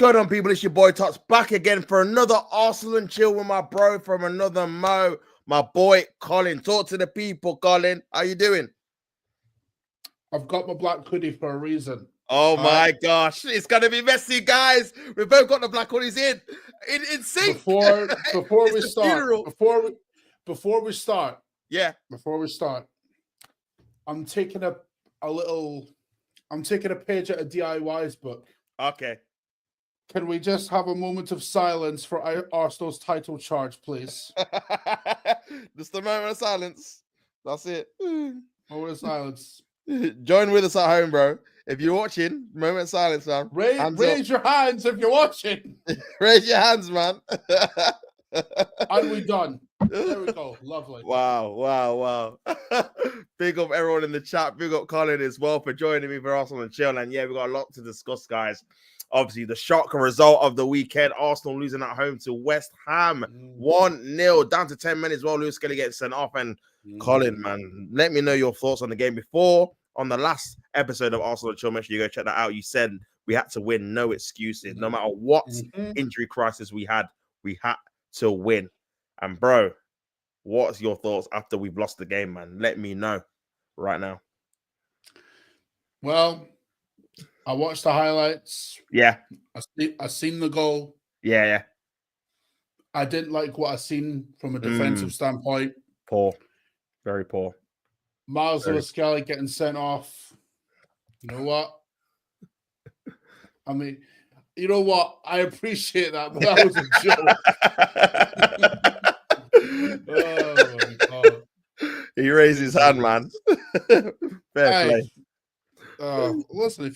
Going on, people? It's your boy Tots back again for another Arsenal and Chill with my bro from another Mo, my boy Colin. Talk to the people, Colin. How you doing? I've got my black hoodie for a reason. Oh my gosh, it's gonna be messy, guys. We've both got the black hoodies in sync. Before we start, I'm taking a page out of DIY's book. Okay. Can we just have a moment of silence for Arsenal's title charge, please? Just a moment of silence. That's it. Moment of silence. Join with us at home, bro. If you're watching, moment of silence, man. Raise your hands if you're watching. Raise your hands, man. And we done. There we go. Lovely. Wow. Big up everyone in the chat. Big up Colin as well for joining me for Arsenal and Chill. And yeah, we've got a lot to discuss, guys. Obviously, the shocker result of the weekend, Arsenal losing at home to West Ham 1-0, down to 10 minutes while Lewis Skelly gets sent off. And Colin, man, let me know your thoughts on the game. Before, on the last episode of Arsenal and Chill, make sure you go check that out. You said we had to win, no excuses. No matter what injury crisis we had to win. And bro, what's your thoughts after we've lost the game, man? Let me know right now. Well, I watched the highlights. Yeah. I seen the goal. Yeah. I didn't like what I seen from a defensive standpoint. Poor. Very poor. Miles Lewis-Skelly getting sent off. You know what? I mean, you know what? I appreciate that, but that was a joke. Oh, my God. He raised his hand, man. Fair play. Listen,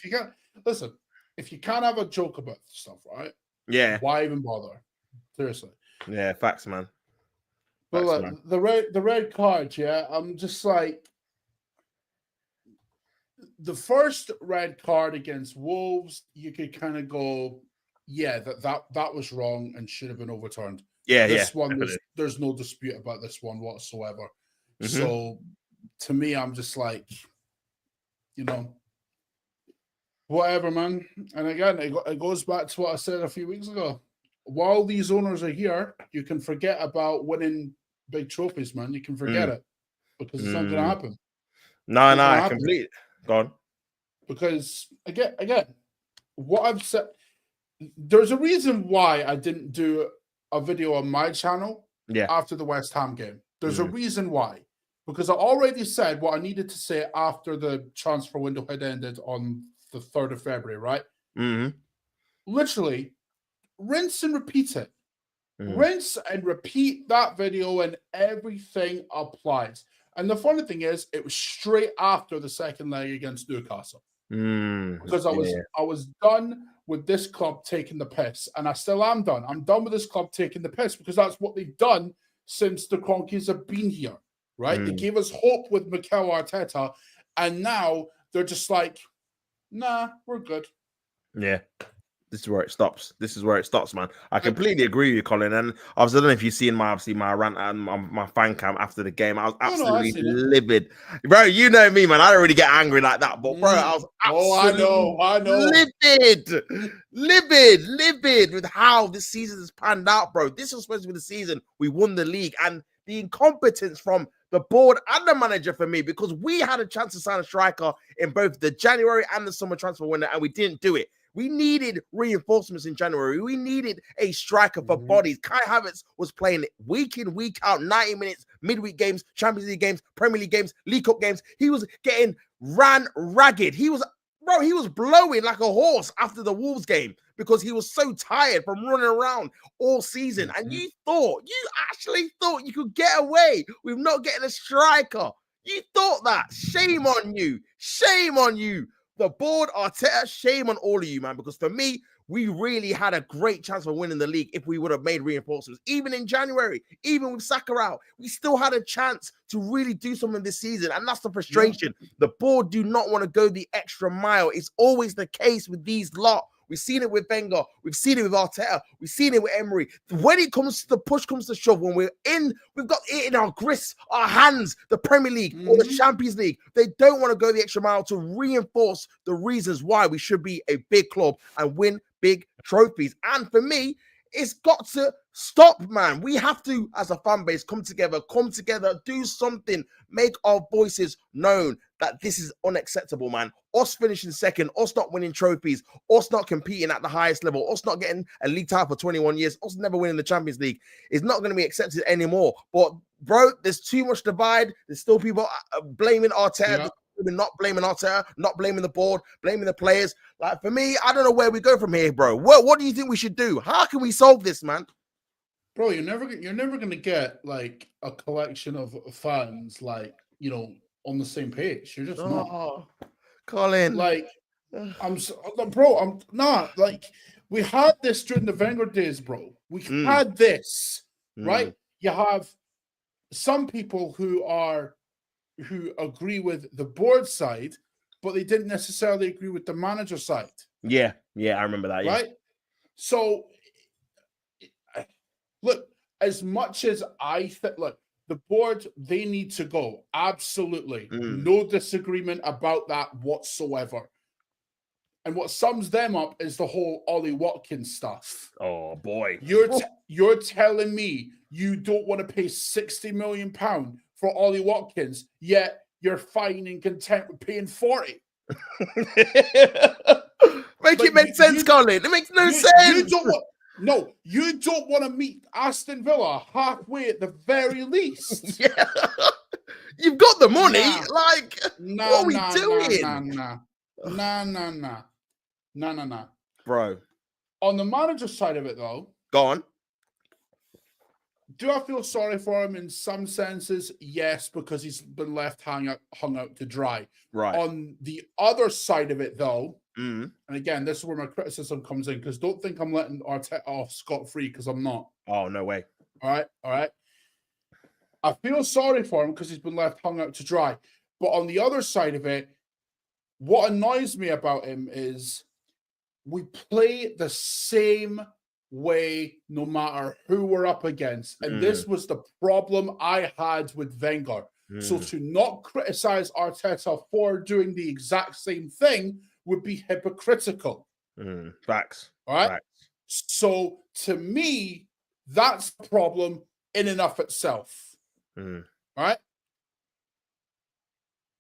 if you can't have a joke about stuff, right? Yeah. Why even bother? Seriously. Yeah, facts, man. But like, the red card, yeah, I'm just like, the first red card against Wolves, you could kind of go, yeah, that was wrong and should have been overturned. This one, there's no dispute about this one whatsoever. So to me, I'm just like, you know, whatever, man. And again, it goes back to what I said a few weeks ago. While these owners are here, you can forget about winning big trophies, man. You can forget it because it's not going to happen. No, complete. Go on. Because again, what I've said, there's a reason why I didn't do a video on my channel after the West Ham game. There's a reason why. Because I already said what I needed to say after the transfer window had ended on the 3rd of February, right? Literally, rinse and repeat it. Rinse and repeat that video and everything applies. And the funny thing is, it was straight after the second leg against Newcastle. Because I was done with this club taking the piss. And I still am done. I'm done with this club taking the piss because that's what they've done since the Cronkies have been here. Right? They gave us hope with Mikel Arteta, and now they're just like, nah, we're good. Yeah. This is where it stops. Man. I completely agree with you, Colin. And I don't know if you've seen my rant and my fan cam after the game. I was absolutely livid. Bro, you know me, man. I don't really get angry like that. But bro, I was absolutely I know. Livid with how this season has panned out, bro. This was supposed to be the season we won the league. And the incompetence from the board and the manager for me, because we had a chance to sign a striker in both the January and the summer transfer window, and we didn't do it. We needed reinforcements in January. We needed a striker for bodies. Kai Havertz was playing week in, week out, 90 minutes, midweek games, Champions League games, Premier League games, League Cup games. He was getting ran ragged. He was blowing like a horse after the Wolves game because he was so tired from running around all season. And you actually thought you could get away with not getting a striker. You thought that. Shame on you. Shame on you. The board, Arteta, shame on all of you, man. Because for me, we really had a great chance of winning the league if we would have made reinforcements. Even in January, even with Saka out, we still had a chance to really do something this season. And that's the frustration. The board do not want to go the extra mile. It's always the case with these lot. We've seen it with Wenger. We've seen it with Arteta. We've seen it with Emery. When it comes to the push comes to shove, when we've got it in our grist, our hands, the Premier League or the Champions League, they don't want to go the extra mile to reinforce the reasons why we should be a big club and win big trophies. And for me, it's got to stop, man. We have to, as a fan base, come together, do something, make our voices known that this is unacceptable, man. Us finishing second, us not winning trophies, us not competing at the highest level, us not getting a league title for 21 years, us never winning the Champions League is not going to be accepted anymore. But, bro, there's too much divide. There's still people blaming Arteta. Yeah. Not blaming Arteta, not blaming the board, blaming the players. Like, for me, I don't know where we go from here, bro. What do you think we should do? How can we solve this, man? Bro, you're never going to get like a collection of fans like, you know, on the same page. You're just not. Colin. Like, I'm not. Like, we had this during the Wenger days, bro. We had this, right? You have some people who agree with the board side, but they didn't necessarily agree with the manager side. Yeah, I remember that. Right? So, look, as much as I think, look, the board, they need to go. Absolutely. No disagreement about that whatsoever. And what sums them up is the whole Ollie Watkins stuff. Oh, boy. You're telling me you don't want to pay £60 million for Ollie Watkins, yet you're fine and content with paying 40. It make sense, Colin. It makes no sense. You don't want to meet Aston Villa halfway at the very least. Yeah. You've got the money. What are we doing? Nah. Bro. On the manager side of it, though. Go on. Do I feel sorry for him in some senses? Yes, because he's been left hung out to dry. Right. On the other side of it, though, and again, this is where my criticism comes in, because don't think I'm letting Arteta off scot-free, because I'm not. Oh, no way. All right. I feel sorry for him because he's been left hung out to dry. But on the other side of it, what annoys me about him is we play the same way no matter who we're up against. And this was the problem I had with Wenger. So to not criticize Arteta for doing the exact same thing would be hypocritical. Facts. All right. Facts. So to me, that's a problem in and of itself. All right.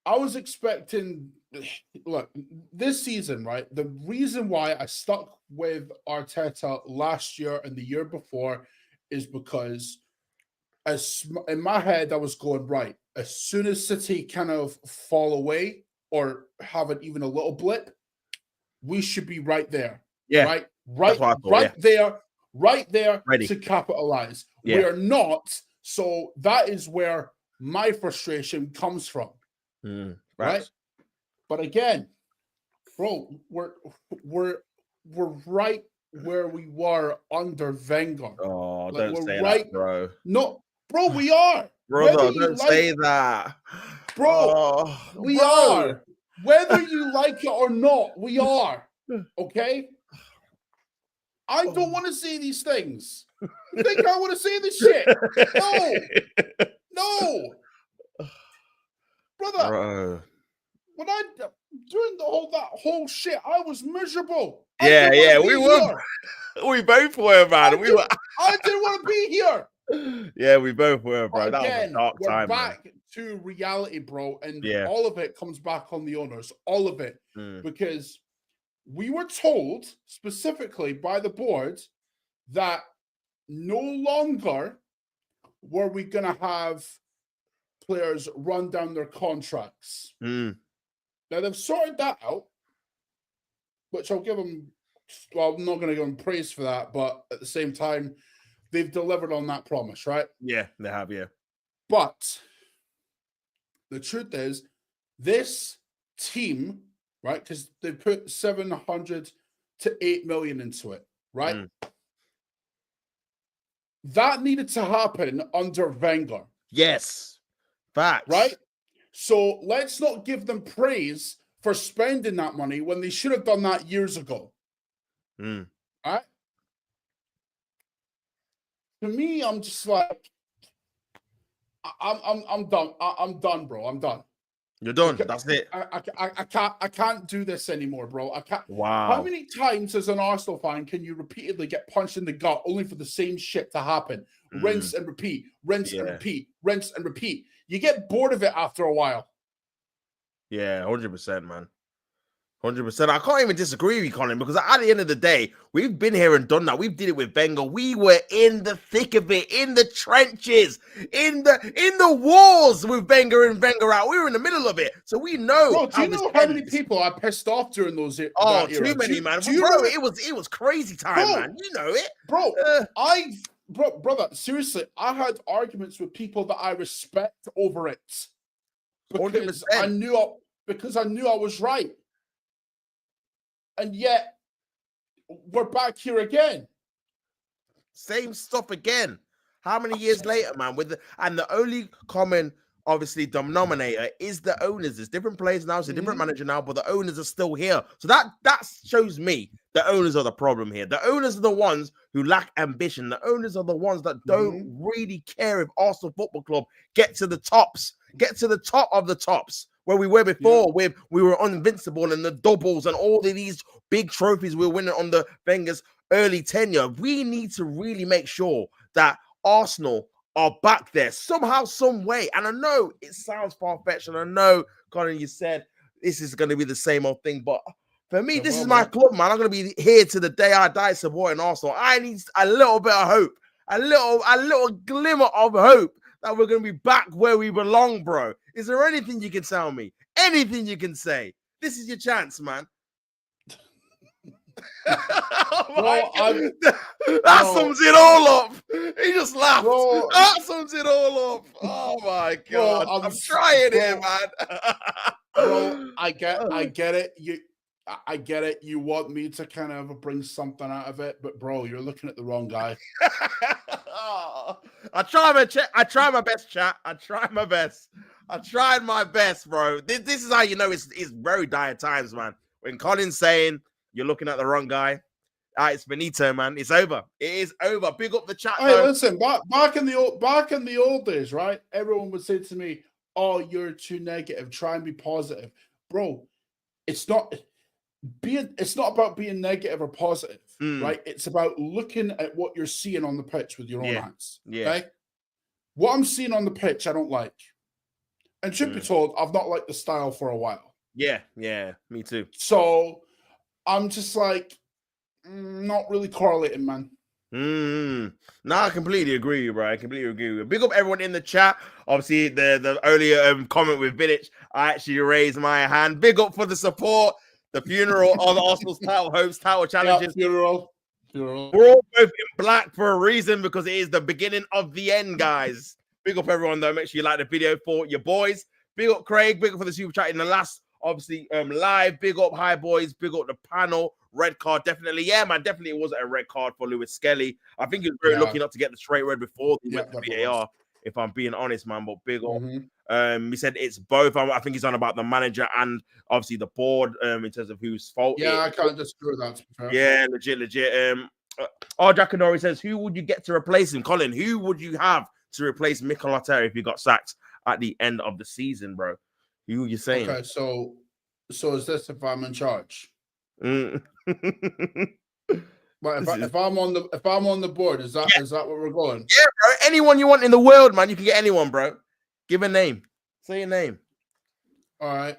I was expecting, look, this season, right? The reason why I stuck with Arteta last year and the year before is because in my head, I was going, right, as soon as City kind of fall away or have even a little blip, we should be right there. Yeah. Right there ready to capitalize. Yeah. We are not. So that is where my frustration comes from. Right? But again, bro, we're right where we were under Wenger. Oh, don't say that, bro. No, bro, we are. Brother, don't say that. Bro, we are. Whether you like it or not, we are. Okay? I don't want to say these things. You think I want to say this shit? No. Brother. Bro. When I doing that whole shit, I was miserable. Yeah, we were. We both were, man. I didn't want to be here. Yeah, we both were, bro. But again, that was a dark time. We're back to reality, bro, and yeah. all of it comes back on the owners. All of it, because we were told specifically by the board that no longer were we going to have players run down their contracts. Now, they've sorted that out, which I'll give them, well, I'm not going to give them praise for that, but at the same time, they've delivered on that promise, right? Yeah, they have, yeah. But the truth is, this team, right, because they put 700 to 8 million into it, right? That needed to happen under Wenger. Yes. Facts. Right? So let's not give them praise for spending that money when they should have done that years ago. All right? To me, I'm just like, I'm done. I'm done, bro. I'm done. You're done. That's it. I can't do this anymore, bro. I can't. Wow. How many times as an Arsenal fan can you repeatedly get punched in the gut only for the same shit to happen? Rinse and repeat, rinse and repeat, rinse and repeat. You get bored of it after a while. Yeah, 100%, man. 100%. I can't even disagree with you, Colin, because at the end of the day, we've been here and done that. We've did it with Wenger. We were in the thick of it, in the trenches, in the wars with Wenger and Wenger out. We were in the middle of it, so we know. Bro, do you know how many people I pissed off during those? Oh, too many, man. Bro, it was crazy time, man. You know it, bro. Brother, seriously, I had arguments with people that I respect over it because 100%. I knew I was right. And yet, we're back here again. Same stuff again. How many years later, man? And the only common, obviously, denominator is the owners. There's different players now. It's a different manager now, but the owners are still here. So that shows me the owners are the problem here. The owners are the ones who lack ambition. The owners are the ones that don't really care if Arsenal Football Club get to the tops, get to the top of the tops. Where we were before, where we were invincible and the doubles and all of these big trophies we were winning on the Wenger's early tenure. We need to really make sure that Arsenal are back there somehow, some way. And I know it sounds far-fetched, and I know, Colin, you said this is going to be the same old thing, but for me, this is my club, man. I'm going to be here to the day I die supporting Arsenal. I need a little bit of hope, a little glimmer of hope that we're going to be back where we belong, bro. Is there anything you can tell me? Anything you can say? This is your chance, man. That sums it all up. He just laughed. Bro, that sums it all up. Oh my God. Bro, I'm trying here, man. Bro, I get it. I get it. You want me to kind of bring something out of it, but bro, you're looking at the wrong guy. I try my best, chat. I tried my best, bro. This is how you know it's very dire times, man. When Colin's saying you're looking at the wrong guy, it's finito, man. It's over. It is over. Big up the chat. Hey, listen, back in the old days, right? Everyone would say to me, "Oh, you're too negative. Try and be positive, bro." It's not about being negative or positive, right? It's about looking at what you're seeing on the pitch with your own eyes. Yeah. Okay? What I'm seeing on the pitch, I don't like. And truth be told, I've not liked the style for a while. Yeah, me too. So I'm just like, not really correlating, man. No, I completely agree with you, bro. I completely agree with you. Big up everyone in the chat. Obviously, the earlier comment with Vidic, I actually raised my hand. Big up for the support. The funeral of Arsenal's title hopes, title challenges. Yeah, funeral. We're all both in black for a reason, because it is the beginning of the end, guys. Big up everyone, though. Make sure you like the video for your boys. Big up Craig. Big up for the super chat in the last, obviously, live. Big up Hi Boys. Big up the panel. Red card, definitely. Yeah, man, definitely it wasn't a red card for Lewis Skelly. I think he was very lucky not to get the straight red before he went to VAR, if I'm being honest, man. But big up. He said it's both. I think he's on about the manager and obviously the board in terms of whose fault. Yeah, I can't disagree with that. Yeah, legit. Jack Nori says, who would you get to replace him? Colin, who would you have to replace Mikel Arteta if he got sacked at the end of the season, bro? Who are you saying? Okay, so is this if I'm in charge? But if I'm on the board, is that what we're going? Yeah, bro. Anyone you want in the world, man. You can get anyone, bro. Give a name. Say a name. All right.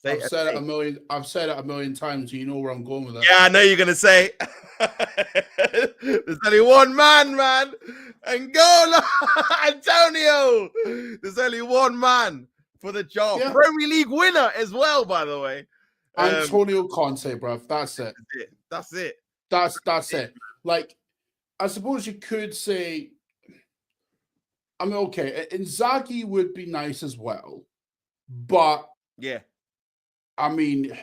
I've said it a million times. You know where I'm going with that. Yeah, I know you're gonna say. There's only one man. Angola, Antonio. There's only one man for the job. Yeah. Premier League winner as well, by the way. Antonio Conte, bro. That's it. That's it. That's it. Like, I suppose you could say, I mean, okay, Inzaghi would be nice as well, but yeah, I mean,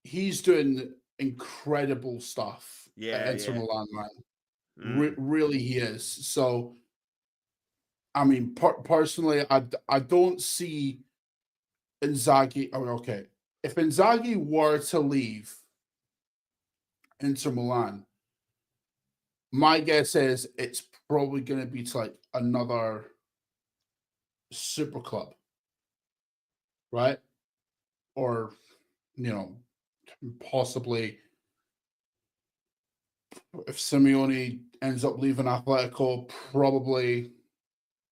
he's doing incredible stuff at Inter Milan, man. Really, he is. So, I mean, personally, I don't see Inzaghi. Oh, okay, if Inzaghi were to leave Inter Milan, my guess is it's probably going to be to like another super club. right? Or, possibly if Simeone ends up leaving Atletico, probably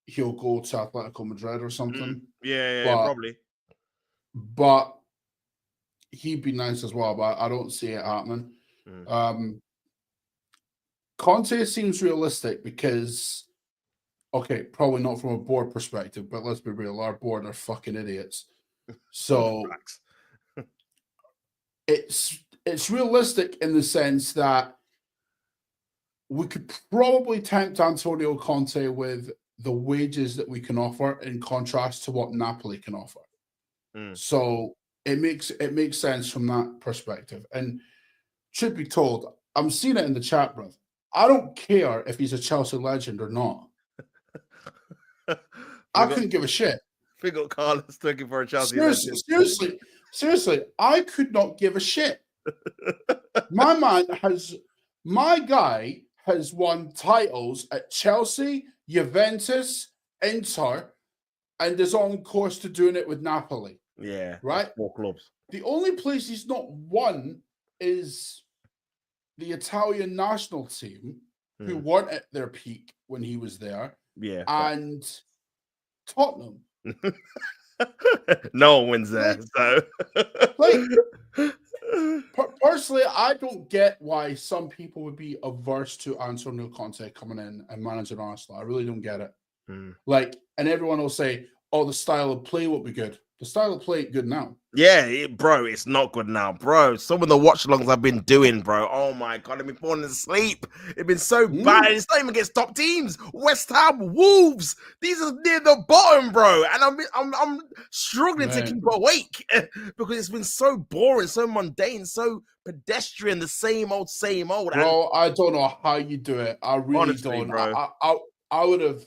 he'll go to Atletico Madrid or something. Yeah, probably. But he'd be nice as well, but I don't see it happening. Conte seems realistic because, okay, probably not from a board perspective, but let's be real, our board are fucking idiots. So it's realistic in the sense that we could probably tempt Antonio Conte with the wages that we can offer in contrast to what Napoli can offer. So it makes sense from that perspective. And should be told, I'm seeing it in the chat, bro. I don't care if he's a Chelsea legend or not. I couldn't give a shit. We got Carlos looking for a Chelsea legend. Seriously, I could not give a shit. My guy has won titles at Chelsea, Juventus, Inter, and is on course to doing it with Napoli. Yeah. Right? 4 clubs. The only place he's not won is the Italian national team, who weren't at their peak when he was there. Yeah. And Tottenham. No one wins there. Personally, I don't get why some people would be averse to Antonio Conte coming in and managing Arsenal. I really don't get it. And everyone will say, "Oh, the style of play will be good." The style of play ain't good now. Yeah, bro, it's not good now, bro. Some of the watch-alongs I've been doing, bro. Oh my god, I've been falling asleep. It's been so bad. It's not even against top teams. West Ham, Wolves. These are near the bottom, bro. And I'm struggling to keep awake because it's been so boring, so mundane, so pedestrian. The same old, same old. Bro, I don't know how you do it. I really honestly, don't. Bro. I would have.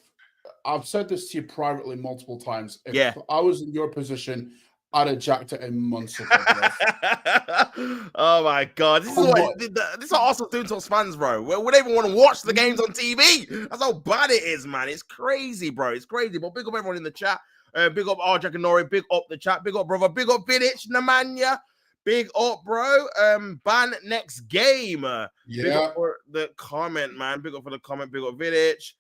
I've said this to you privately multiple times. If I was in your position, I'd have jacked it in months ago. Oh my god, this is what Arsenal's doing to us fans, bro. We don't even want to watch the games on TV. That's how bad it is, man. It's crazy, bro. It's crazy. But big up everyone in the chat. Big up Arjak and Nori. Big up the chat. Big up brother. Big up Vidic, Nemanja. Big up, bro. Ban next game. Big up for the comment, man. Big up for the comment. Big up Vidic.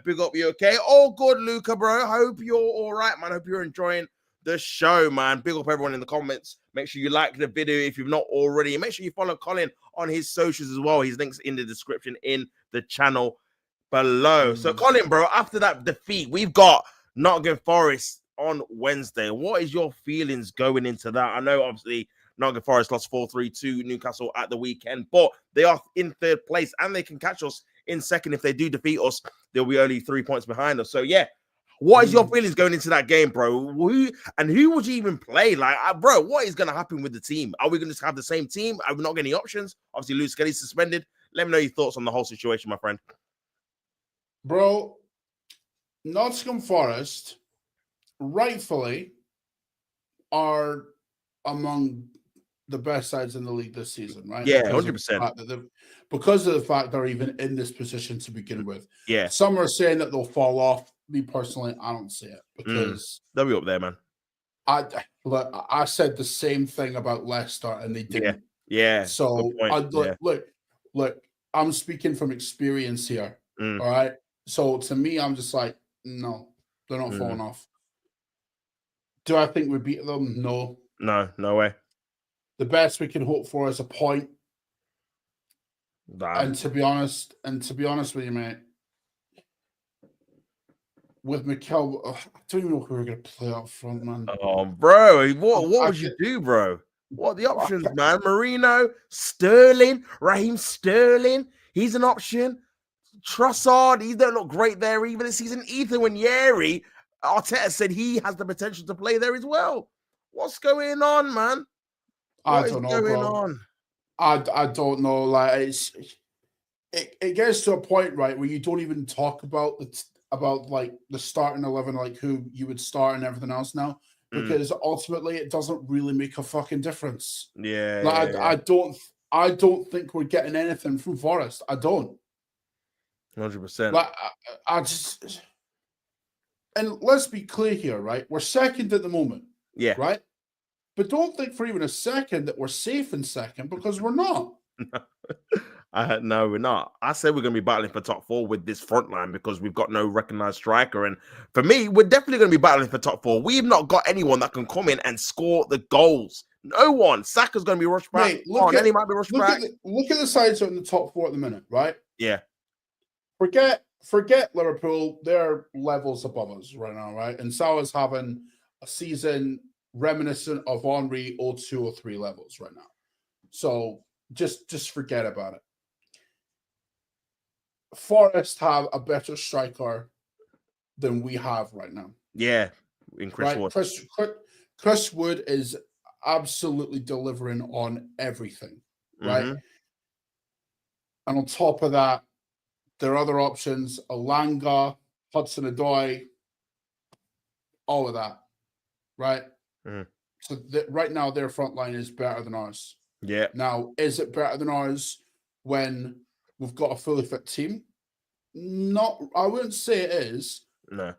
Big up, you okay? All good, Luca, bro. Hope you're all right, man. Hope you're enjoying the show, man. Big up everyone in the comments. Make sure you like the video if you've not already. Make sure you follow Colin on his socials as well. His links in the description in the channel below. So, Colin, bro, after that defeat, we've got Nottingham Forest on Wednesday. What is your feelings going into that? I know, obviously, Nottingham Forest lost 4-3 to Newcastle at the weekend, but they are in 3rd place and they can catch us in 2nd. If they do defeat us, they'll be only 3 points behind us. So, yeah, what is your feelings going into that game, bro? Who would you even play? Like, bro, what is going to happen with the team? Are we going to just have the same team? Are we not getting any options? Obviously, Luke Skelly's suspended. Let me know your thoughts on the whole situation, my friend. Bro, Nottingham Forest rightfully are among the best sides in the league this season, right? Yeah, 100%. Because of the fact they're even in this position to begin with. Yeah. Some are saying that they'll fall off. Me personally, I don't see it because they'll be up there, man. I said the same thing about Leicester and they didn't. Yeah. So look, I'm speaking from experience here. All right. So to me, I'm just like, no, they're not falling off. Do I think we beat them? No. No way. The best we can hope for is a point. And to be honest with you, mate, with Mikel, I don't even know who we're going to play up front, man. Oh, bro, what would you do, bro? What are the options, man? Marino, Sterling, Raheem Sterling, he's an option. Trossard, he don't look great there even this season. Ethan Nwaneri, Arteta said he has the potential to play there as well. What's going on, man? I don't know, bro. I don't know. Like it gets to a point, right, where you don't even talk about like the starting 11, like who you would start and everything else now, because ultimately it doesn't really make a fucking difference. Yeah. Like I don't think we're getting anything from Forest. I don't. 100%. Like I just, and let's be clear here, right? We're 2nd at the moment. Yeah. Right? But don't think for even a second that we're safe in second, because we're not. No, we're not. I said we're going to be battling for top 4 with this front line because we've got no recognized striker. And for me, we're definitely going to be battling for top 4. We've not got anyone that can come in and score the goals. No one. Saka's going to be rushed back. Then he might be rushed back. Look at the sides that are in the top 4 at the minute, right? Yeah. Forget Liverpool. They're levels above us right now, right? And Salah's having a season reminiscent of Henry 02 or 03 levels right now. So just forget about it. Forest have a better striker than we have right now. Yeah, in Chris Wood. Chris Wood is absolutely delivering on everything, right? And on top of that, there are other options: Alanga, Hudson-Odoi, all of that, right? So right now, their front line is better than ours. Yeah. Now, is it better than ours when we've got a fully fit team? Not, I wouldn't say it is. No.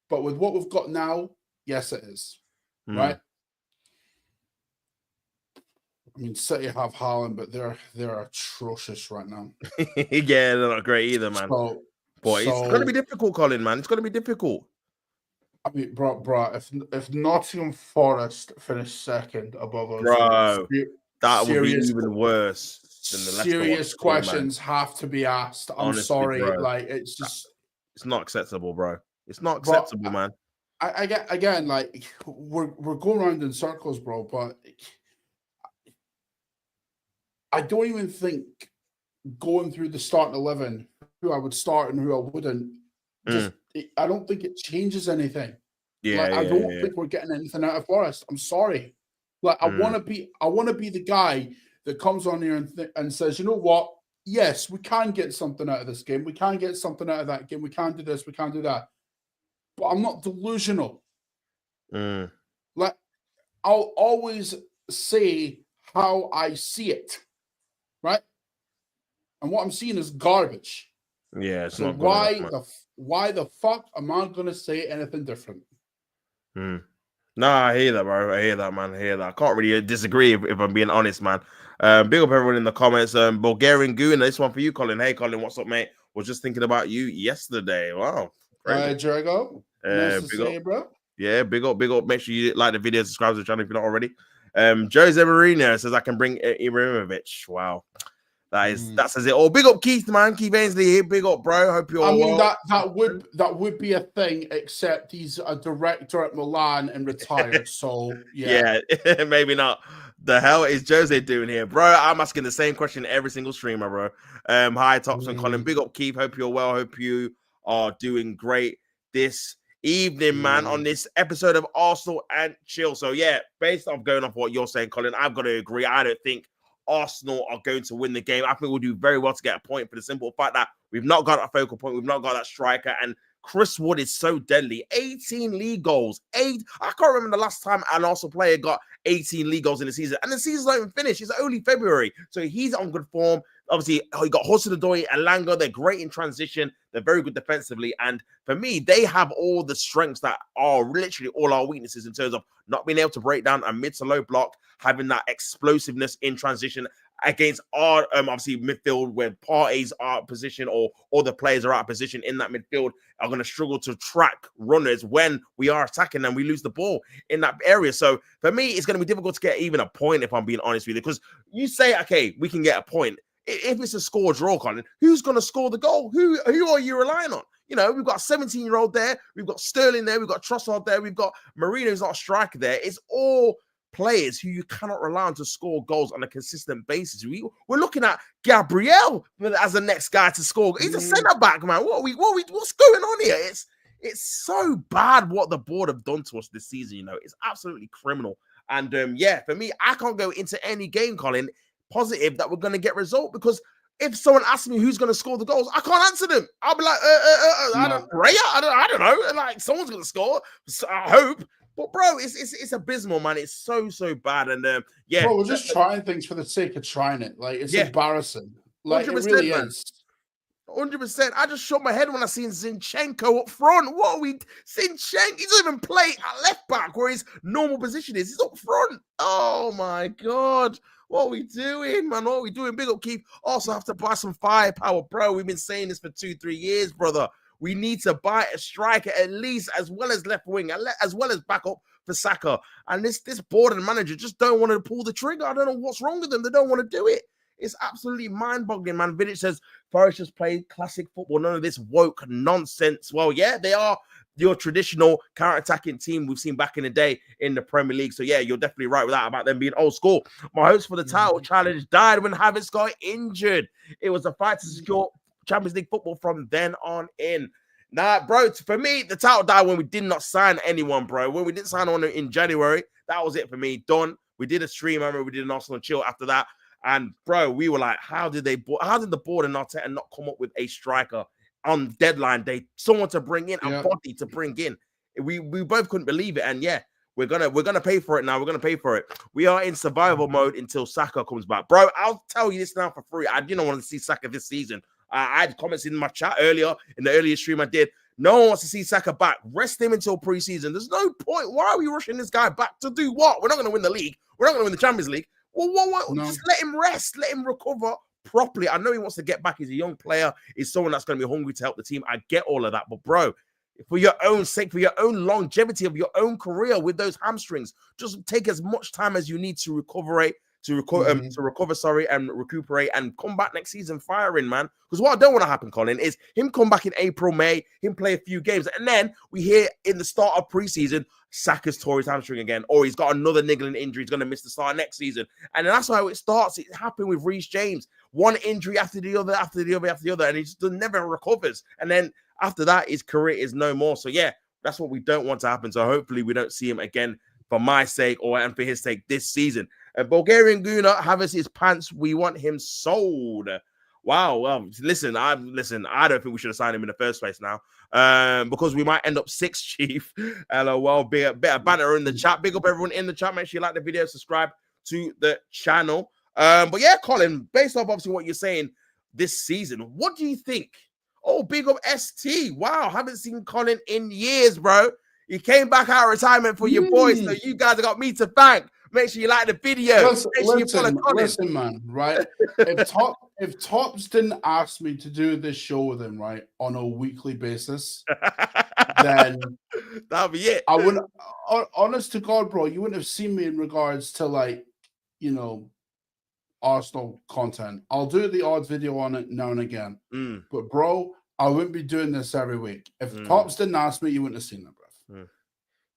But with what we've got now, yes, it is. Right? I mean, City have Haaland, but they're atrocious right now. Yeah, they're not great either, man. It's going to be difficult, Colin, man. It's going to be difficult. I mean, bro, if Nottingham Forest finish second above us, bro, that would be even worse than the serious questions have to be asked. I'm sorry, bro. Like it's not acceptable, bro. It's not acceptable, man. I get again, like we're going around in circles, bro. But I don't even think going through the starting 11, who I would start and who I wouldn't. I don't think it changes anything. Yeah, like, I don't think we're getting anything out of Forest. I'm sorry. Like I want to be the guy that comes on here and says, you know what? Yes, we can get something out of this game. We can get something out of that game. We can do this. We can do that. But I'm not delusional. Like I'll always say how I see it, right? And what I'm seeing is garbage. Yeah, it's so not good why the fuck am I gonna say anything different? No, I hear that, bro. I hear that, man. I hear that. I can't really disagree if I'm being honest, man. Big up everyone in the comments. Bulgarian Goon, this one for you, Colin. Hey, Colin, what's up, mate? Was just thinking about you yesterday. Wow. Jericho. Nice to see you, bro. Yeah, big up. Make sure you like the video, subscribe to the channel if you're not already. Jose Marino says I can bring Ibrahimovic. Wow. That says it all. Big up Keith, man. Keith Ainsley here. Big up, bro. Hope you're well. that would be a thing, except he's a director at Milan and retired. So yeah, maybe not. The hell is Jose doing here, bro? I'm asking the same question every single streamer, bro. Hi, Thompson, Colin. Big up, Keith. Hope you're well. Hope you are doing great this evening, man. On this episode of Arsenal and Chill. So yeah, based off going off what you're saying, Colin, I've got to agree. I don't think Arsenal are going to win the game. I think we'll do very well to get a point for the simple fact that we've not got a focal point. We've not got that striker. And Chris Wood is so deadly. 18 league goals. I can't remember the last time an Arsenal player got 18 league goals in the season. And the season's not even finished. It's only February. So he's on good form. Obviously, he got Hudson-Odoi and Alanga. They're great in transition. They're very good defensively. And for me, they have all the strengths that are literally all our weaknesses in terms of not being able to break down a mid to low block, having that explosiveness in transition against our obviously midfield where Partey's out of position or the players are out of position in that midfield are going to struggle to track runners when we are attacking and we lose the ball in that area. So for me, it's going to be difficult to get even a point if I'm being honest with you, because you say, okay, we can get a point. If it's a score draw, Colin, who's going to score the goal? Who are you relying on? You know, we've got a 17-year-old there. We've got Sterling there. We've got Trossard there. We've got Marino, who's not a striker there. It's all players who you cannot rely on to score goals on a consistent basis. We're looking at Gabriel as the next guy to score. He's a centre-back, man. What's going on here? It's so bad what the board have done to us this season, you know. It's absolutely criminal. And yeah, for me, I can't go into any game, Colin, positive that we're going to get result, because if someone asks me who's going to score the goals, I can't answer them. I'll be like, I don't know. Like, someone's going to score. So I hope. But bro, it's abysmal, man. It's so bad. And yeah, bro, we're just trying things for the sake of trying it. Like, it's embarrassing. Like, it really is. 100%. I just shook my head when I seen Zinchenko up front. What are we? Zinchenko, he doesn't even play at left back where his normal position is. He's up front. Oh my God. What are we doing, man? What are we doing? Big up, Keith. Also have to buy some firepower, bro. We've been saying this for 2-3 years, brother. We need to buy a striker at least, as well as left wing, as well as backup for Saka. And this board and manager just don't want to pull the trigger. I don't know what's wrong with them. They don't want to do it. It's absolutely mind-boggling, man. Vidic says Forest just played classic football. None of this woke nonsense. Well, yeah, they are your traditional counter-attacking team we've seen back in the day in the Premier League. So, yeah, you're definitely right with that about them being old school. My hopes for the title challenge died when Havertz got injured. It was a fight to secure Champions League football from then on in. Nah, bro, for me, the title died when we did not sign anyone, bro. When we didn't sign on in January, that was it for me. Done. We did a stream. I remember we did an Arsenal chill after that. And, bro, we were like, how did the board and Arteta not come up with a striker on deadline day? Someone to bring in, a body to bring in. We both couldn't believe it. And, yeah, we're gonna pay for it now. We're going to pay for it. We are in survival mode until Saka comes back. Bro, I'll tell you this now for free. I didn't want to see Saka this season. I had comments in my chat earlier, in the earlier stream I did. No one wants to see Saka back. Rest him until preseason. There's no point. Why are we rushing this guy back to do what? We're not going to win the league. We're not going to win the Champions League. Well, no. Just let him rest. Let him recover properly. I know he wants to get back. He's a young player. He's someone that's going to be hungry to help the team. I get all of that. But, bro, for your own sake, for your own longevity of your own career with those hamstrings, just take as much time as you need to recover, and recuperate and come back next season firing, man. Because what I don't want to happen, Colin, is him come back in April, May, him play a few games, and then we hear in the start of preseason, Saka's tore his hamstring again, or he's got another niggling injury, he's going to miss the start next season. And then that's how it starts. It happened with Reece James. One injury after the other, and he just never recovers. And then after that, his career is no more. So, yeah, that's what we don't want to happen. So hopefully we don't see him again for my sake and for his sake this season. Bulgarian Guna, Havertz his pants. We want him sold. Wow. Well, listen. I don't think we should have signed him in the first place now, because we might end up 6th, Chief. LOL. Bit of banter in the chat. Big up everyone in the chat. Make sure you like the video, subscribe to the channel. But yeah, Colin, based off obviously what you're saying this season, what do you think? Oh, big up ST. Wow, haven't seen Colin in years, bro. He came back out of retirement for your boys, so you guys have got me to thank. Make sure you like the video. Listen, man, right? if Tops didn't ask me to do this show with him, right, on a weekly basis, then that'll be it. I wouldn't. Honest to God, bro, you wouldn't have seen me in regards to, like, you know, Arsenal content. I'll do the odd video on it now and again, but bro, I wouldn't be doing this every week. If Tops didn't ask me, you wouldn't have seen that, bro.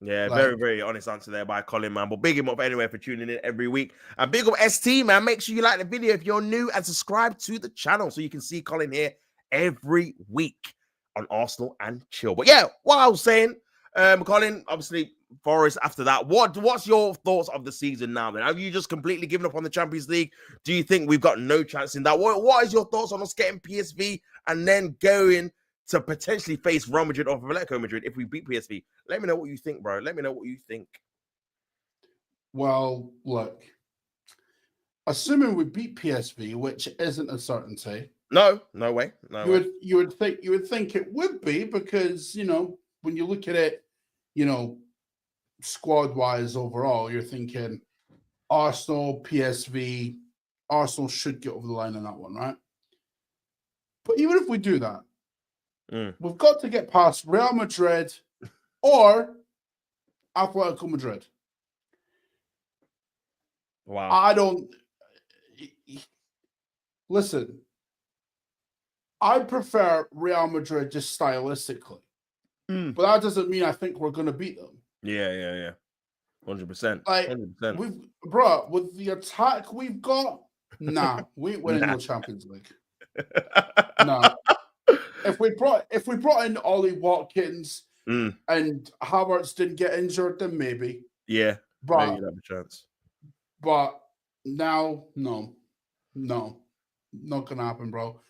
Yeah, very, very honest answer there by Colin, man. But big him up anyway for tuning in every week. And big up ST, man. Make sure you like the video if you're new and subscribe to the channel so you can see Colin here every week on Arsenal and Chill. But yeah, what I was saying, Colin, obviously, Forest after that. What's your thoughts of the season now, man? Have you just completely given up on the Champions League? Do you think we've got no chance in that? What is your thoughts on us getting PSV and then going to potentially face Real Madrid or Atletico Madrid if we beat PSV? Let me know what you think, bro. Let me know what you think. Well, look, assuming we beat PSV, which isn't a certainty. No way. You would think it would be, because, you know, when you look at it, you know, squad-wise overall, you're thinking Arsenal, PSV, Arsenal should get over the line on that one, right? But even if we do that, we've got to get past Real Madrid or Atletico Madrid. Wow. I don't... Listen, I prefer Real Madrid just stylistically. But that doesn't mean I think we're going to beat them. Yeah. 100%. Like, 100%. with the attack we've got, we ain't winning no Champions League. Nah. If we brought in Ollie Watkins and Havertz didn't get injured, then maybe. Yeah, but maybe you'd have a chance. But now, no, not gonna happen, bro.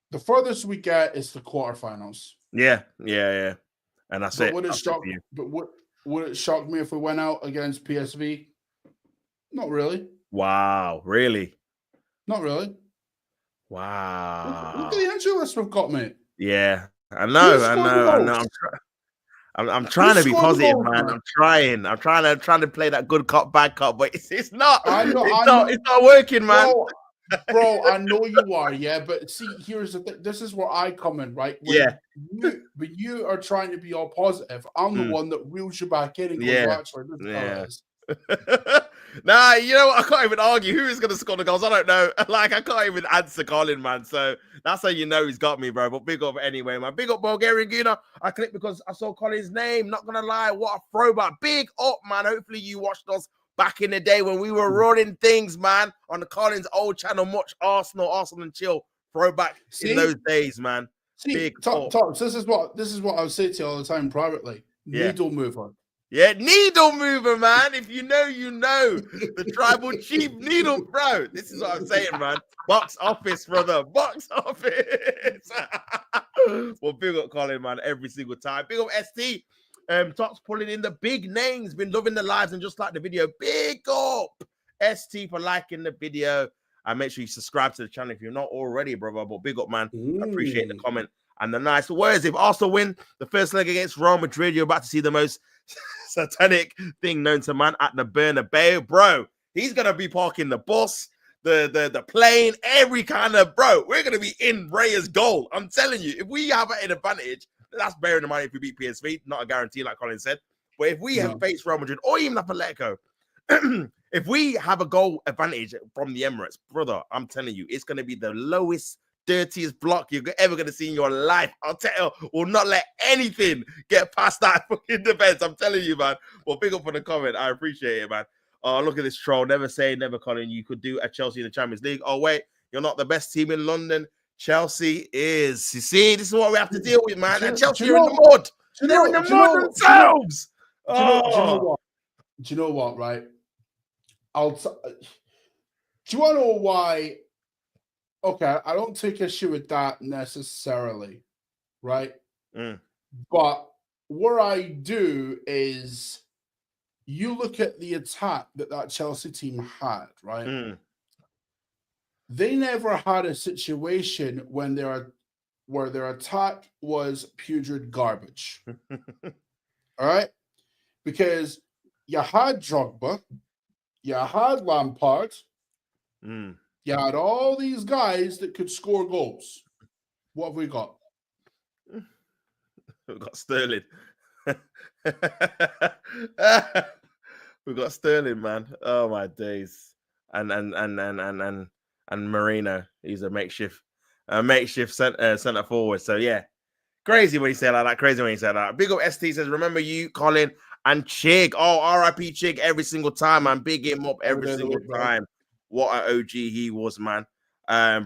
The furthest we get is the quarterfinals. Yeah. And that's it. Would it shock me if we went out against PSV? Not really. Wow, really? Not really. Look Wow. at the injury list we've got, mate. Yeah, I Who know, I scored the know, I know. goals? I'm Who trying to be scored the positive, goals, man. man? I'm trying to play that good cop, bad cop, but it's not. I know, It's not working, man. Bro, I know you are, yeah. But see, here's the thing. This is where I come in, right? Yeah. When you are trying to be all positive, I'm the one that reels you back in and goes, well, Yeah. actually, this is how Yeah. it is. Nah, you know what? I can't even argue who is going to score the goals. I don't know. Like, I can't even answer Colin, man. So that's how you know he's got me, bro. But big up anyway, man. Big up Bulgarian Guna. I clicked because I saw Colin's name. Not going to lie. What a throwback. Big up, man. Hopefully you watched us back in the day when we were running things, man, on the Colin's old channel. Much Arsenal and chill throwback in those days, man. See, Big Tops, this is what I would say to you all the time privately. Yeah. Needle mover. Yeah, needle mover, man. If you know, you know. The tribal chief needle, bro. This is what I'm saying, man. Box office, brother. Box office. Well, big up Colin, man, every single time. Big up ST. Tops pulling in the big names. Been loving the lives and just like the video. Big up ST for liking the video. And make sure you subscribe to the channel if you're not already, brother. But big up, man. Appreciate the comment and the nice words. If Arsenal win the first leg against Real Madrid, you're about to see the most satanic thing known to man at the Bernabeu, bro. He's gonna be parking the bus, the plane, every kind of bro. We're gonna be in Raya's goal. I'm telling you, if we have an advantage, that's bearing in mind if we beat PSV, not a guarantee, like Colin said. But if we have faced Real Madrid or even Atletico, if we have a goal advantage from the Emirates, brother, I'm telling you, it's gonna be the lowest, dirtiest block you're ever going to see in your life. I'll tell you, will not let anything get past that fucking defense. I'm telling you, man. Well, big up for the comment. I appreciate it, man. Oh, look at this troll. Never say never, Colin. You could do a Chelsea in the Champions League. Oh, wait, you're not the best team in London. Chelsea is. You see, this is what we have to deal with, man. And Chelsea are in the mud. They're in the mud themselves. Do you know what? Do you know what, right? Do you want to know why? Okay, I don't take issue with that necessarily, right? But what I do is you look at the attack that Chelsea team had, right? They never had a situation when where their attack was putrid garbage. All right? Because you had Drogba, you had Lampard, you had all these guys that could score goals. What have we got? We've got Sterling. We've got Sterling, man. Oh my days. And Marino. He's a makeshift center forward. So yeah. Crazy when you say like that. Crazy when you say that. Big up ST says, remember you, Colin, and Chig. Oh, RIP Chig every single time, man. Big him up every single time. What an OG he was, man.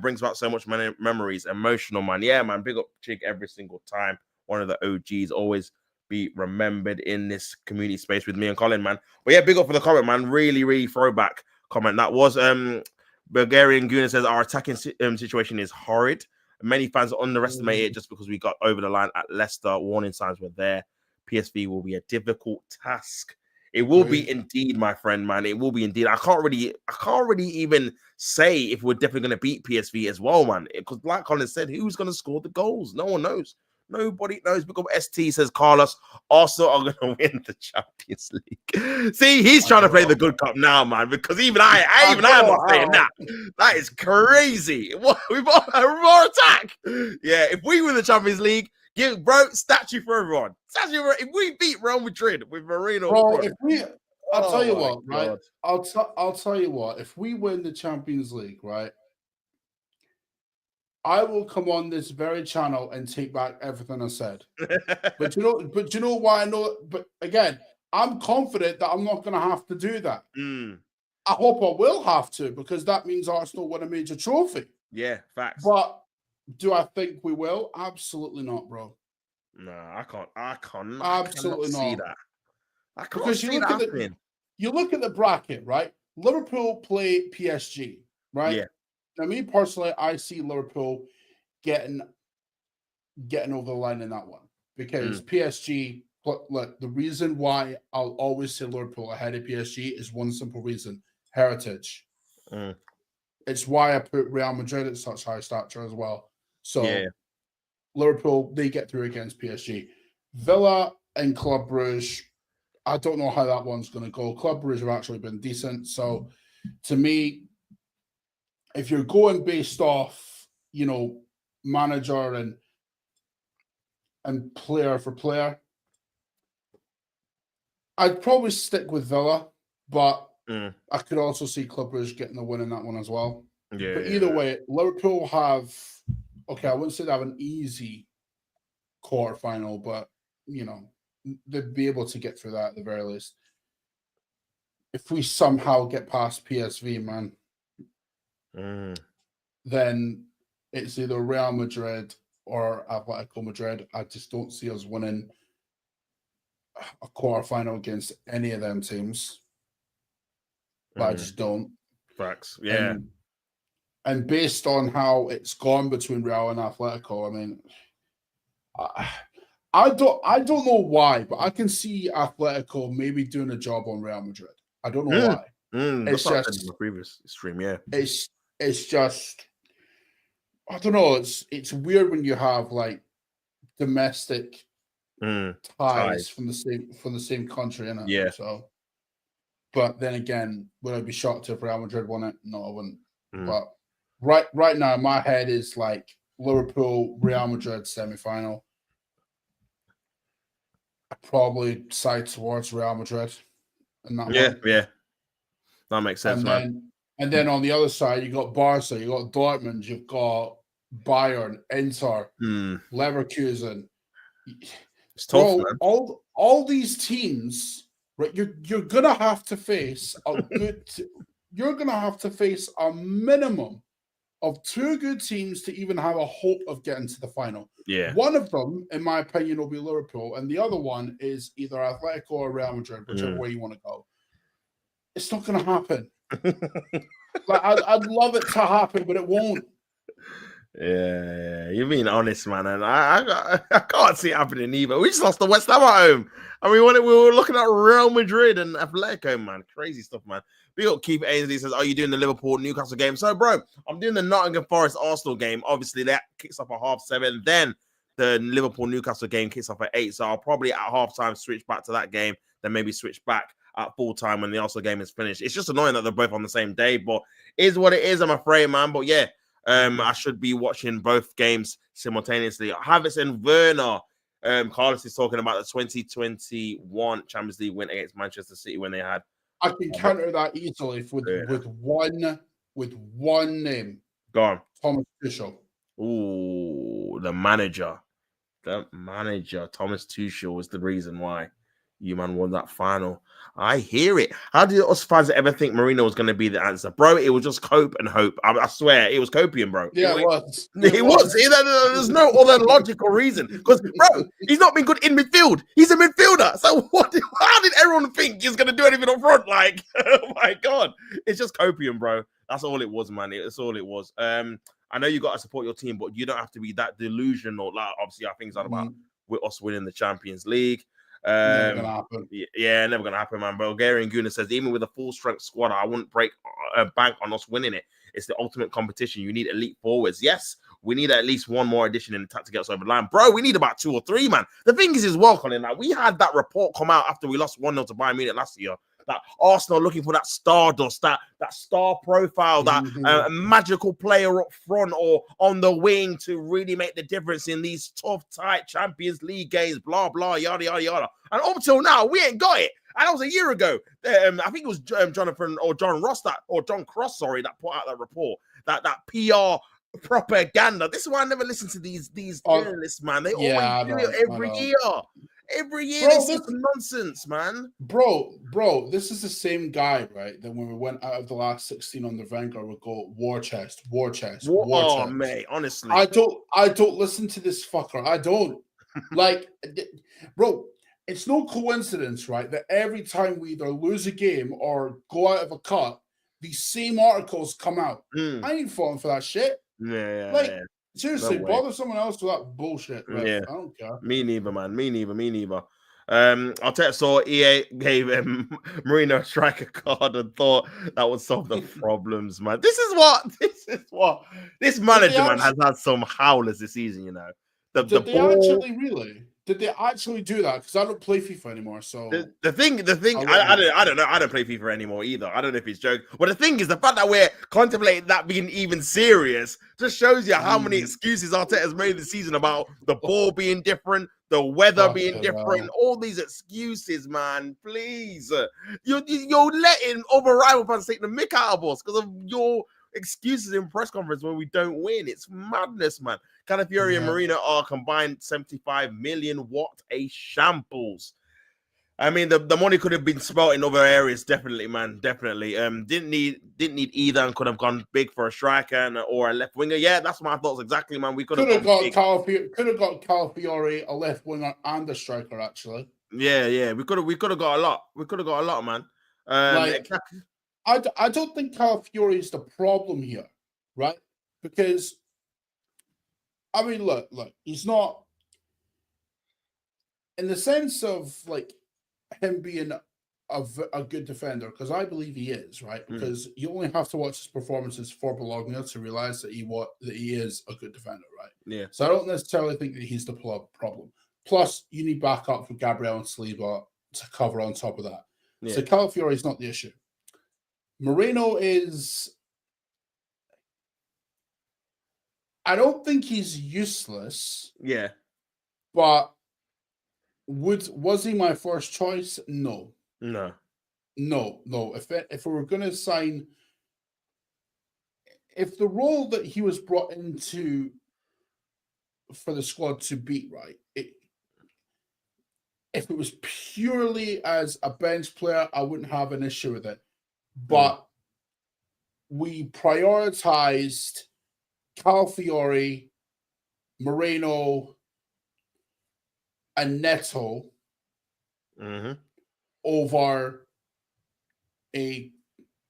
Brings back so much memories. Emotional, man. Yeah, man. Big up Chig every single time. One of the OGs. Always be remembered in this community space with me and Colin, man. But yeah, big up for the comment, man. Really, really throwback comment. That was Bulgarian Guna says our attacking situation is horrid. Many fans underestimate it just because we got over the line at Leicester. Warning signs were there. PSV will be a difficult task. It will be indeed, my friend, man. It will be indeed. I can't really even say if we're definitely going to beat PSV as well, man. Because like Colin said, who's going to score the goals? No one knows. Nobody knows. Because ST says Carlos also are going to win the Champions League. See, he's trying to play the good cop now, man. Because even I'm not saying that. That is crazy. We've got a more attack. Yeah, if we win the Champions League, give bro statue for everyone. If we beat Real Madrid with Marino, bro, I'll tell you what, right? I'll tell you what. If we win the Champions League, right, I will come on this very channel and take back everything I said. But you know why I know? But again, I'm confident that I'm not going to have to do that. I hope I will have to, because that means Arsenal win a major trophy. Yeah, facts. But do I think we will? Absolutely not, bro. No, I can't. Absolutely not. See that. I can't see that happening. You look at the bracket, right? Liverpool play PSG, right? Yeah. Now, me personally, I see Liverpool getting over the line in that one, because PSG. Look, the reason why I'll always say Liverpool ahead of PSG is one simple reason: heritage. It's why I put Real Madrid at such high stature as well. So yeah. Liverpool, they get through against PSG. Villa and Club Brugge, I don't know how that one's going to go. Club Brugge have actually been decent. So to me, if you're going based off, manager and player for player, I'd probably stick with Villa, but I could also see Club Brugge getting the win in that one as well. Yeah. But either way, Liverpool have, I wouldn't say they have an easy quarterfinal, but, they'd be able to get through that at the very least. If we somehow get past PSV, man, then it's either Real Madrid or Atletico Madrid. I just don't see us winning a quarterfinal against any of them teams. But I just don't. Facts. Yeah. And based on how it's gone between Real and Atletico, I mean, I don't know why, but I can see Atletico maybe doing a job on Real Madrid. I don't know why. It's just in the previous stream, yeah. It's just, I don't know. It's weird when you have like domestic ties from the same country, innit? Yeah. So, but then again, would I be shocked if Real Madrid won it? No, I wouldn't. But right now, my head is like Liverpool, Real Madrid semi-final. I probably side towards Real Madrid. In that one. Yeah. That makes sense, And then on the other side, you got Barca, you got Dortmund, you've got Bayern, Inter, Leverkusen. It's tough, man. All these teams, right? You're gonna have to face you're gonna have to face a minimum of 2 good teams to even have a hope of getting to the final. Yeah. One of them, in my opinion, will be Liverpool, and the other one is either Atletico or Real Madrid, whichever way you want to go. It's not going to happen. Like I'd love it to happen, but it won't. Yeah, you're being honest, man, and I can't see it happening either. We just lost the West Ham at home, and we were looking at Real Madrid and Atletico, man. Crazy stuff, man. Big up Keith Ainsley says, "Are you doing the Liverpool Newcastle game?" So, bro, I'm doing the Nottingham Forest Arsenal game. Obviously, that kicks off at 7:30. Then the Liverpool Newcastle game kicks off at 8. So I'll probably at halftime switch back to that game, then maybe switch back at full time when the Arsenal game is finished. It's just annoying that they're both on the same day, but it is what it is, I'm afraid, man. But yeah. I should be watching both games simultaneously. Havertz and Werner. Carlos is talking about the 2021 Champions League win against Manchester City when they had. I can counter that easily with one name. Go on. Thomas Tuchel. Ooh, the manager. Thomas Tuchel was the reason why you man won that final. I hear it. How did us fans ever think Mourinho was going to be the answer? Bro, it was just cope and hope. I swear, it was copium, bro. Yeah, it was. It was. There's no other logical reason. Because, bro, he's not been good in midfield. He's a midfielder. So how did everyone think he's going to do anything up front? Like, oh my God. It's just copium, bro. That's all it was, man. That's all it was. I know you got to support your team, but you don't have to be that delusional. Like, obviously, I think it's all about with us winning the Champions League. Never gonna happen. Yeah, never gonna happen, man. Bulgarian Guna says, even with a full strength squad, I wouldn't break a bank on us winning it. It's the ultimate competition. You need elite forwards. Yes, we need at least one more addition in the attack to get us over the line. Bro, we need about 2 or 3, man. The thing is as well, Colin, like, we had that report come out after we lost 1-0 to Bayern Munich last year. That Arsenal looking for that stardust, that star profile, that magical player up front or on the wing to really make the difference in these tough, tight Champions League games, blah, blah, yada, yada, yada. And up till now, we ain't got it. And that was a year ago. I think it was Jonathan or John Cross, that put out that report, that PR propaganda. This is why I never listen to these journalists, man. They always do it every year. Every year, this is nonsense, man. Bro, this is the same guy, right? That when we went out of the last 16 under Wenger, would go war chest. Oh, mate, honestly, I don't listen to this fucker. I don't like, bro. It's no coincidence, right, that every time we either lose a game or go out of a cut, these same articles come out. I ain't falling for that shit. Yeah. Seriously, bother someone else with that bullshit. Right? Yeah. I don't care. Me neither, man. Me neither. Arteta saw EA gave Marino a striker card and thought that would solve the problems, man. This manager, man, has had some howlers this season, you know. Did they actually really? Did they actually do that? Because I don't play FIFA anymore. So the thing, I don't know. I don't play FIFA anymore either. I don't know if it's joke. But the thing is, the fact that we're contemplating that being even serious just shows you how many excuses Arteta's made this season about the ball being different, the weather being different, all these excuses, man. Please, you're letting other rival fans take the mick out of us because of your excuses in press conference when we don't win. It's madness, man. Calafiori and Marino are combined 75 million. What a shambles. I mean, the money could have been spent in other areas, definitely, man. Definitely. Didn't need either and could have gone big for a striker or a left winger. Yeah, that's my thoughts exactly, man. We could have got Calafiori, a left winger and a striker, actually. Yeah. We could have got a lot. We could have got a lot, man. I don't think Calafiori is the problem here, right? Because I mean, look, he's not in the sense of like him being a good defender, because I believe he is, right? Because you only have to watch his performances for Bologna to realize that he is a good defender, right? Yeah. So I don't necessarily think that he's the problem. Plus, you need backup for Gabriel and Saliba to cover on top of that. Yeah. So Calafiori is not the issue. Moreno is. I don't think he's useless. Yeah. But was he my first choice? No. No. If we were going to sign, if the role that he was brought into for the squad to beat, right, if it was purely as a bench player, I wouldn't have an issue with it. But we prioritized Calafiori, Moreno, and Neto over a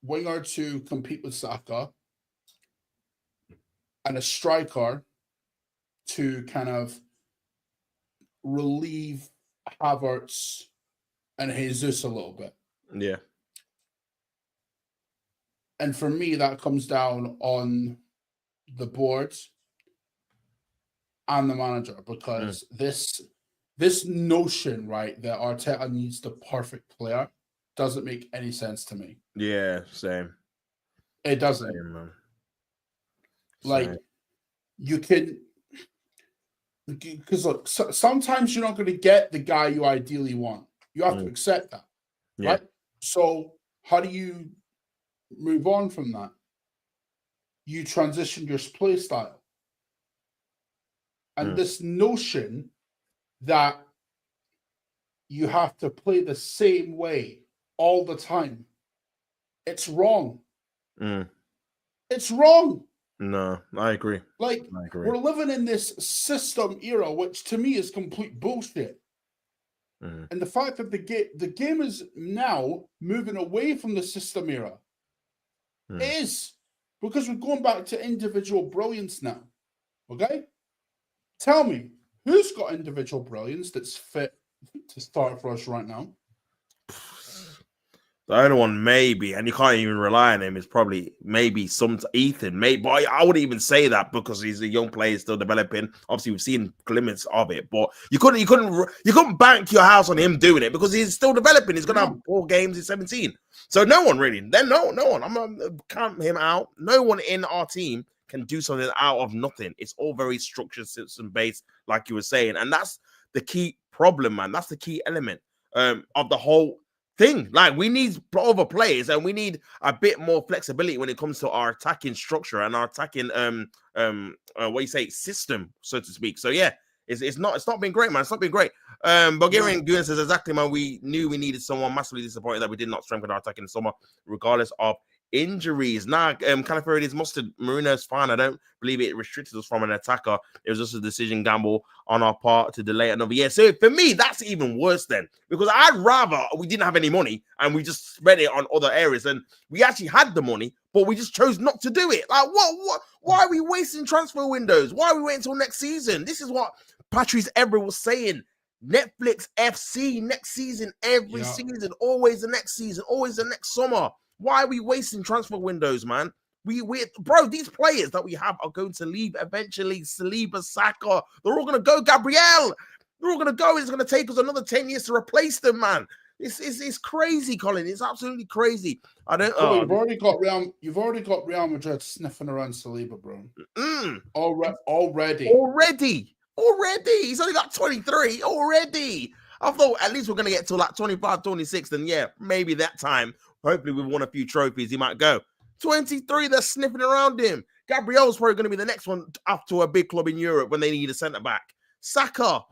winger to compete with Saka and a striker to kind of relieve Havertz and Jesus a little bit. Yeah. And for me, that comes down on the board and the manager, because this notion, right, that Arteta needs the perfect player doesn't make any sense to me. Yeah, same. It doesn't. Same, man. Like, you can, because look, sometimes you're not going to get the guy you ideally want. You have to accept that, right? So how do you move on from that? You transition your play style. And this notion that you have to play the same way all the time, it's wrong. It's wrong. No, I agree. We're living in this system era, which to me is complete bullshit. And the fact that the game is now moving away from the system era is because we're going back to individual brilliance now. Okay? Tell me, who's got individual brilliance that's fit to start for us right now? The only one, maybe, and you can't even rely on him, is probably maybe some Ethan. Maybe, but I wouldn't even say that because he's a young player still developing. Obviously, we've seen glimmers of it, but you couldn't bank your house on him doing it because he's still developing. He's gonna have 4 games in 17. So no one really. Then no one. I'm gonna count him out. No one in our team can do something out of nothing. It's all very structured, system based, like you were saying, and that's the key problem, man. That's the key element of the whole thing. Like, we need other players and we need a bit more flexibility when it comes to our attacking structure and our attacking system, so to speak. So yeah, it's not been great, man. It's not been great. Bulgarian Goon says exactly, man. We knew we needed someone. Massively disappointed that we did not strengthen our attack in the summer, regardless of injuries. Calafiori is mustard. Marino's fine. I don't believe it restricted us from an attacker. It was just a decision gamble on our part to delay another year. So for me, that's even worse then, because I'd rather we didn't have any money and we just spent it on other areas, and we actually had the money, but we just chose not to do it. Like, what? Why are we wasting transfer windows? Why are we waiting until next season? This is what Patrice Evra was saying Netflix FC next season, every season, always the next season, always the next summer. Why are we wasting transfer windows, man? Bro, these players that we have are going to leave eventually. Saliba, Saka, they're all going to go. Gabriel, they're all going to go. It's going to take us another 10 years to replace them, man. It's crazy, Colin. It's absolutely crazy. I don't. You've already got Real Madrid sniffing around Saliba, bro. Already. He's only got 23 already. I thought at least we're going to get to like 25, 26. And yeah, maybe that time, hopefully we've won a few trophies, he might go. 23, they're sniffing around him. Gabriel's probably going to be the next one after a big club in Europe when they need a centre-back. Saka,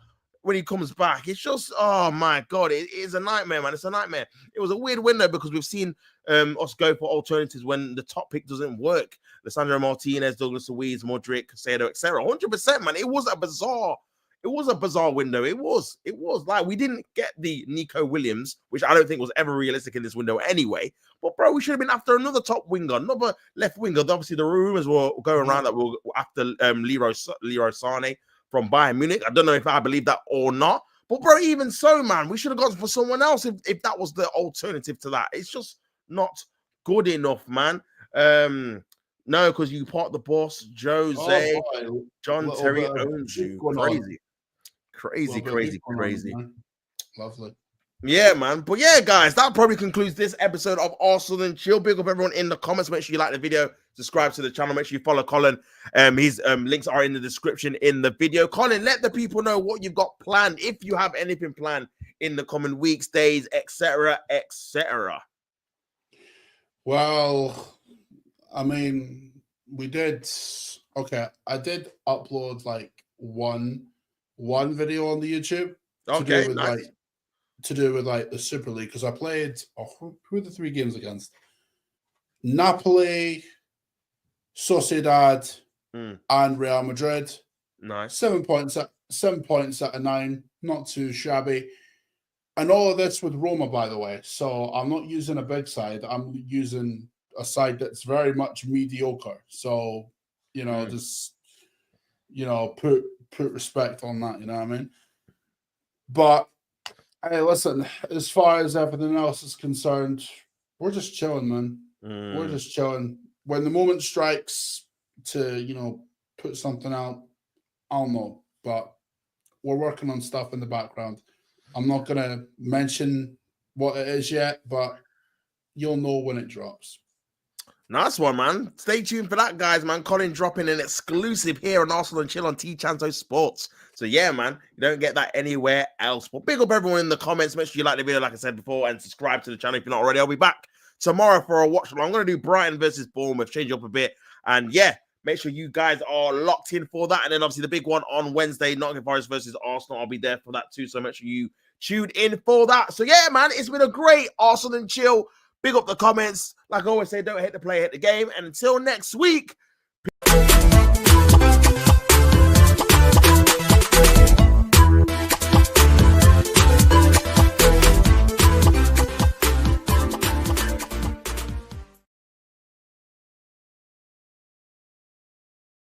when he comes back, it's just, oh my God, it is a nightmare, man. It's a nightmare. It was a weird window because we've seen us go for alternatives when the top pick doesn't work. Lissandro Martinez, Douglas Luiz, Modric, Caicedo, etc. 100%, man. It was a bizarre window. It was like we didn't get the Nico Williams, which I don't think was ever realistic in this window anyway. But bro, we should have been after another top winger, another left winger. Obviously, the rumors were going around that we're after Leroy Sané from Bayern Munich. I don't know if I believe that or not. But bro, even so, man, we should have gone for someone else if that was the alternative to that. It's just not good enough, man. No, because you part the boss, Jose, John Terry owns you. Crazy. Lovely. Yeah, man. But yeah, guys, that probably concludes this episode of Arsenal and Chill. Big up everyone in the comments. Make sure you like the video, subscribe to the channel. Make sure you follow Colin. His links are in the description in the video. Colin, let the people know what you've got planned, if you have anything planned in the coming weeks, days, etc., etc. Well, I mean, I did upload like one video on the YouTube. Okay, nice. To do with like the Super League, because I played, who are the 3 games against? Napoli, Sociedad, and Real Madrid. Nice. 7 points out of 9, not too shabby. And all of this with Roma, by the way. So I'm not using a big side. I'm using a side that's very much mediocre. So, just, put respect on that, you know what I mean? But hey, listen, as far as everything else is concerned, we're just chilling, man. We're just chilling. When the moment strikes to, put something out, I'll know. But we're working on stuff in the background. I'm not going to mention what it is yet, but you'll know when it drops. Nice one, man. Stay tuned for that, guys, man. Colin dropping an exclusive here on Arsenal and Chill on T-Chanto Sports. So, yeah, man, you don't get that anywhere else. But big up everyone in the comments. Make sure you like the video, like I said before, and subscribe to the channel if you're not already. I'll be back tomorrow for a watch. I'm going to do Brighton versus Bournemouth, change up a bit. And, yeah, make sure you guys are locked in for that. And then, obviously, the big one on Wednesday, Nottingham Forest versus Arsenal. I'll be there for that, too. So, make sure you tune in for that. So, yeah, man, it's been a great Arsenal and Chill. Big up the comments. Like I always say, don't hate the play, hate the game. And until next week,